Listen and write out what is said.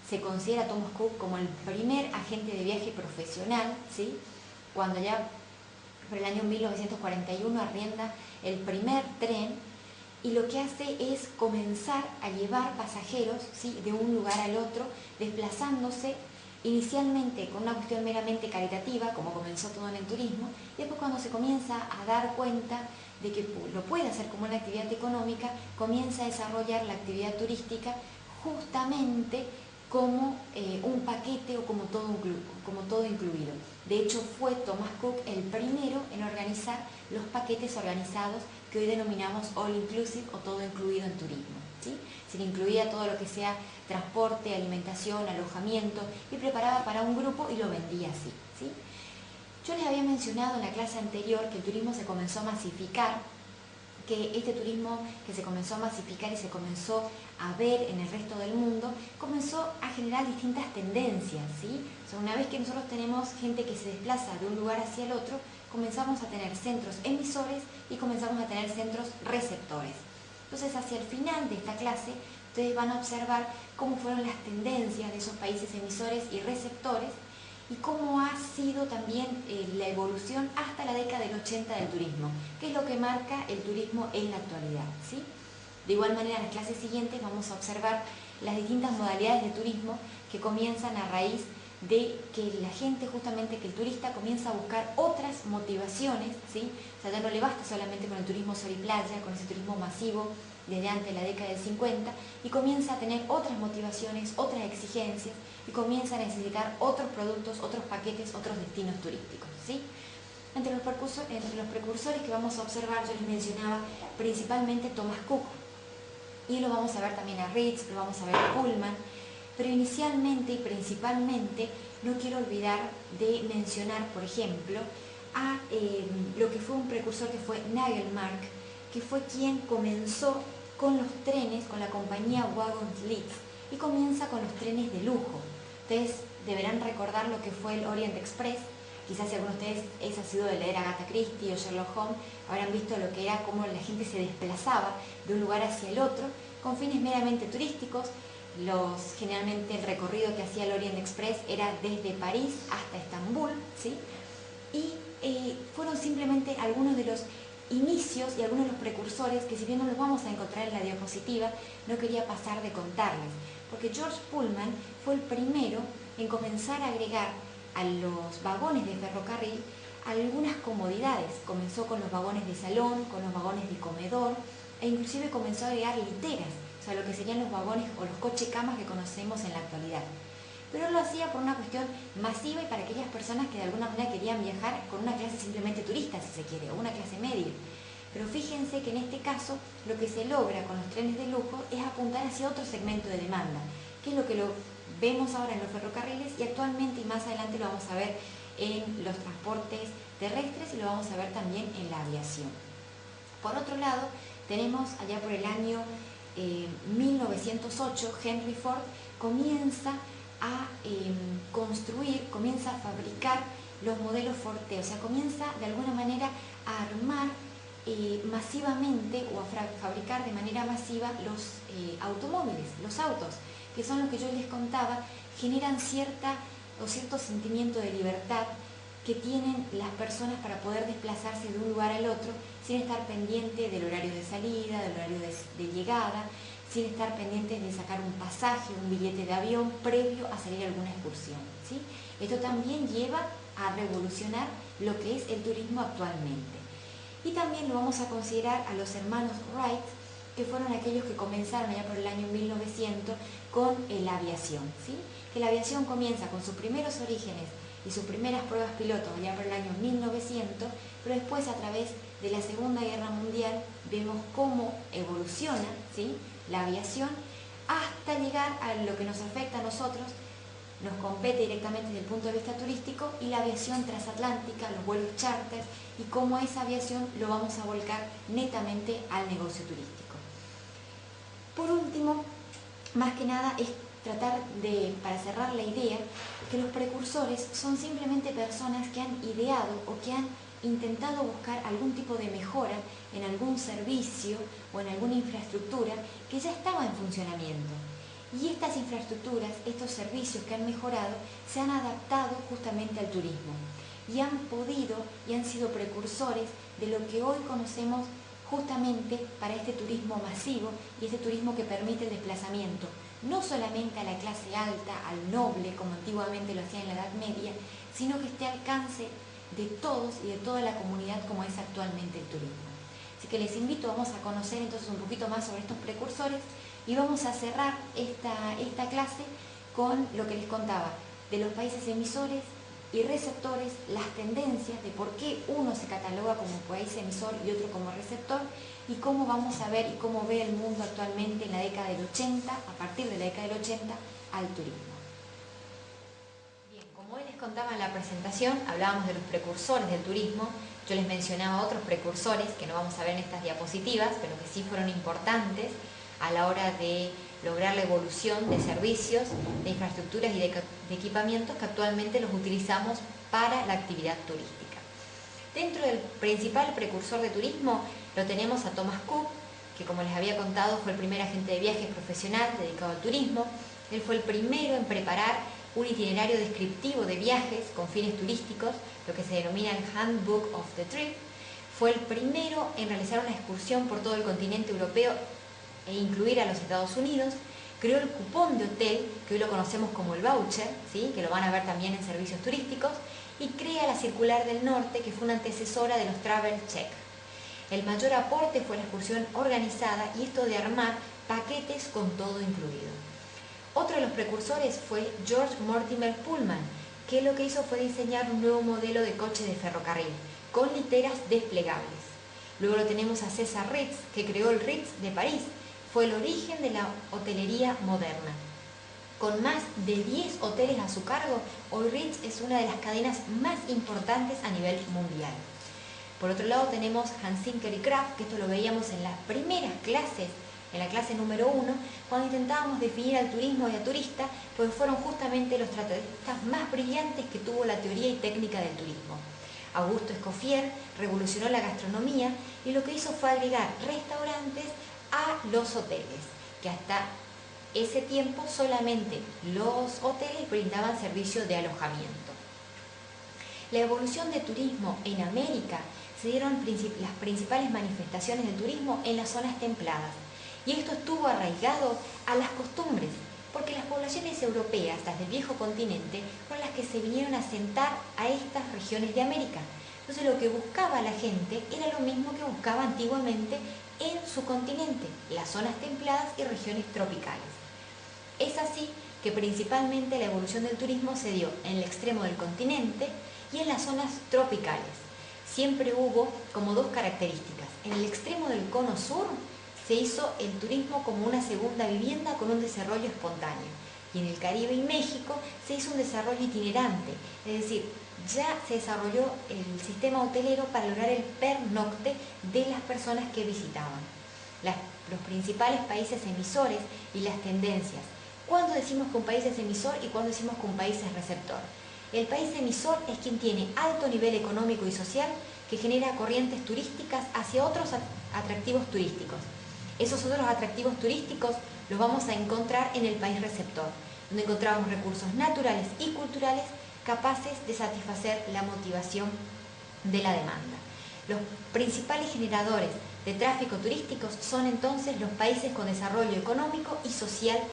se considera a Thomas Cook como el primer agente de viaje profesional, ¿sí? Cuando ya por el año 1941 arrienda el primer tren y lo que hace es comenzar a llevar pasajeros, ¿sí?, de un lugar al otro, desplazándose inicialmente con una cuestión meramente caritativa, como comenzó todo en el turismo, y después cuando se comienza a dar cuenta de que lo puede hacer como una actividad económica, comienza a desarrollar la actividad turística justamente como un paquete o como todo incluido. De hecho, fue Thomas Cook el primero en organizar los paquetes organizados que hoy denominamos all inclusive o todo incluido en turismo, ¿sí? Se le incluía todo lo que sea transporte, alimentación, alojamiento y preparaba para un grupo y lo vendía así, ¿sí? Yo les había mencionado en la clase anterior que el turismo se comenzó a masificar, que este turismo que se comenzó a masificar y se comenzó a ver en el resto del mundo, comenzó a generar distintas tendencias, ¿sí? O sea, una vez que nosotros tenemos gente que se desplaza de un lugar hacia el otro, comenzamos a tener centros emisores y comenzamos a tener centros receptores. Entonces, hacia el final de esta clase, ustedes van a observar cómo fueron las tendencias de esos países emisores y receptores y cómo ha sido también la evolución hasta la década del 80 del turismo, que es lo que marca el turismo en la actualidad, ¿sí? De igual manera, en las clases siguientes vamos a observar las distintas modalidades de turismo que comienzan a raíz de que la gente, justamente que el turista comienza a buscar otras motivaciones, ¿sí? O sea, ya no le basta solamente con el turismo sol y playa, con ese turismo masivo desde antes de la década del 50, y comienza a tener otras motivaciones, otras exigencias, y comienza a necesitar otros productos, otros paquetes, otros destinos turísticos, ¿sí? Entre los precursores que vamos a observar, yo les mencionaba principalmente Thomas Cook, y lo vamos a ver también a Ritz, lo vamos a ver a Pullman, pero inicialmente y principalmente no quiero olvidar de mencionar, por ejemplo, a lo que fue un precursor que fue Nagelmark, que fue quien comenzó con los trenes, con la compañía Wagons Leeds, y comienza con los trenes de lujo. Ustedes deberán recordar lo que fue el Orient Express. Quizás si alguno de ustedes ha sido de leer Agatha Christie o Sherlock Holmes, habrán visto lo que era cómo la gente se desplazaba de un lugar hacia el otro con fines meramente turísticos. Generalmente el recorrido que hacía el Orient Express era desde París hasta Estambul, ¿sí? Y fueron simplemente algunos de los inicios y algunos de los precursores que, si bien no los vamos a encontrar en la diapositiva, no quería pasar de contarles, porque George Pullman fue el primero en comenzar a agregar a los vagones de ferrocarril algunas comodidades. Comenzó con los vagones de salón, con los vagones de comedor, e inclusive comenzó a agregar literas, o sea, lo que serían los vagones o los coche-camas que conocemos en la actualidad. Pero él lo hacía por una cuestión masiva y para aquellas personas que de alguna manera querían viajar con una clase simplemente turista, si se quiere, o una clase media. Pero fíjense que en este caso lo que se logra con los trenes de lujo es apuntar hacia otro segmento de demanda, que es lo que vemos ahora en los ferrocarriles y actualmente y más adelante lo vamos a ver en los transportes terrestres y lo vamos a ver también en la aviación. Por otro lado, tenemos allá por el año 1908, Henry Ford comienza a construir, comienza a fabricar los modelos Ford T, o sea, comienza de alguna manera a armar masivamente o a fabricar de manera masiva los automóviles, los autos, que son los que yo les contaba, generan cierto sentimiento de libertad que tienen las personas para poder desplazarse de un lugar al otro sin estar pendiente del horario de salida, del horario de llegada, sin estar pendientes de sacar un pasaje, un billete de avión previo a salir a alguna excursión, ¿sí? Esto también lleva a revolucionar lo que es el turismo actualmente. Y también lo vamos a considerar a los hermanos Wright, que fueron aquellos que comenzaron allá por el año 1900 con la aviación, ¿sí? Que la aviación comienza con sus primeros orígenes y sus primeras pruebas pilotos allá por el año 1900, pero después a través de la Segunda Guerra Mundial vemos cómo evoluciona, ¿sí?, la aviación hasta llegar a lo que nos afecta a nosotros, nos compete directamente desde el punto de vista turístico, y la aviación transatlántica, los vuelos charter, y cómo esa aviación lo vamos a volcar netamente al negocio turístico. Por último, más que nada es tratar de, para cerrar la idea, que los precursores son simplemente personas que han ideado o que han intentado buscar algún tipo de mejora en algún servicio o en alguna infraestructura que ya estaba en funcionamiento. Y estas infraestructuras, estos servicios que han mejorado, se han adaptado justamente al turismo y han podido y han sido precursores de lo que hoy conocemos justamente para este turismo masivo y este turismo que permite el desplazamiento, no solamente a la clase alta, al noble, como antiguamente lo hacía en la Edad Media, sino que esté al alcance de todos y de toda la comunidad como es actualmente el turismo. Así que les invito, vamos a conocer entonces un poquito más sobre estos precursores y vamos a cerrar esta clase con lo que les contaba de los países emisores y receptores, las tendencias de por qué uno se cataloga como país emisor y otro como receptor, y cómo vamos a ver y cómo ve el mundo actualmente en la década del 80, a partir de la década del 80, al turismo. Bien, como hoy les contaba en la presentación, hablábamos de los precursores del turismo. Yo les mencionaba otros precursores que no vamos a ver en estas diapositivas, pero que sí fueron importantes a la hora de lograr la evolución de servicios, de infraestructuras y de equipamientos que actualmente los utilizamos para la actividad turística. Dentro del principal precursor de turismo lo tenemos a Thomas Cook, que como les había contado fue el primer agente de viajes profesional dedicado al turismo. Él fue el primero en preparar un itinerario descriptivo de viajes con fines turísticos, lo que se denomina el Handbook of the Trip. Fue el primero en realizar una excursión por todo el continente europeo e incluir a los Estados Unidos. Creó el cupón de hotel, que hoy lo conocemos como el voucher, ¿sí?, que lo van a ver también en servicios turísticos, y crea la Circular del Norte, que fue una antecesora de los Travel Check. El mayor aporte fue la excursión organizada y esto de armar paquetes con todo incluido. Otro de los precursores fue George Mortimer Pullman, que lo que hizo fue diseñar un nuevo modelo de coche de ferrocarril, con literas desplegables. Luego lo tenemos a César Ritz, que creó el Ritz de París. Fue el origen de la hotelería moderna. Con más de 10 hoteles a su cargo, hoy Ritz es una de las cadenas más importantes a nivel mundial. Por otro lado tenemos Hans Zinker y Kraft, que esto lo veíamos en las primeras clases, en la clase número 1, cuando intentábamos definir al turismo y al turista, pues fueron justamente los tratadistas más brillantes que tuvo la teoría y técnica del turismo. Augusto Escoffier revolucionó la gastronomía y lo que hizo fue agregar restaurantes a los hoteles, que hasta ese tiempo solamente los hoteles brindaban servicio de alojamiento. La evolución del turismo en América se dieron las principales manifestaciones del turismo en las zonas templadas, y esto estuvo arraigado a las costumbres, porque las poblaciones europeas, las del viejo continente, fueron las que se vinieron a asentar a estas regiones de América. Entonces lo que buscaba la gente era lo mismo que buscaba antiguamente en su continente, las zonas templadas y regiones tropicales. Es así que principalmente la evolución del turismo se dio en el extremo del continente y en las zonas tropicales. Siempre hubo como dos características. En el extremo del cono sur se hizo el turismo como una segunda vivienda con un desarrollo espontáneo. Y en el Caribe y México se hizo un desarrollo itinerante, es decir, ya se desarrolló el sistema hotelero para lograr el pernocte de las personas que visitaban. Los principales países emisores y las tendencias. ¿Cuándo decimos que un país es emisor y cuándo decimos que un país es receptor? El país emisor es quien tiene alto nivel económico y social, que genera corrientes turísticas hacia otros atractivos turísticos. Esos otros atractivos turísticos los vamos a encontrar en el país receptor, donde encontramos recursos naturales y culturales capaces de satisfacer la motivación de la demanda. Los principales generadores de tráfico turístico son entonces los países con desarrollo económico y social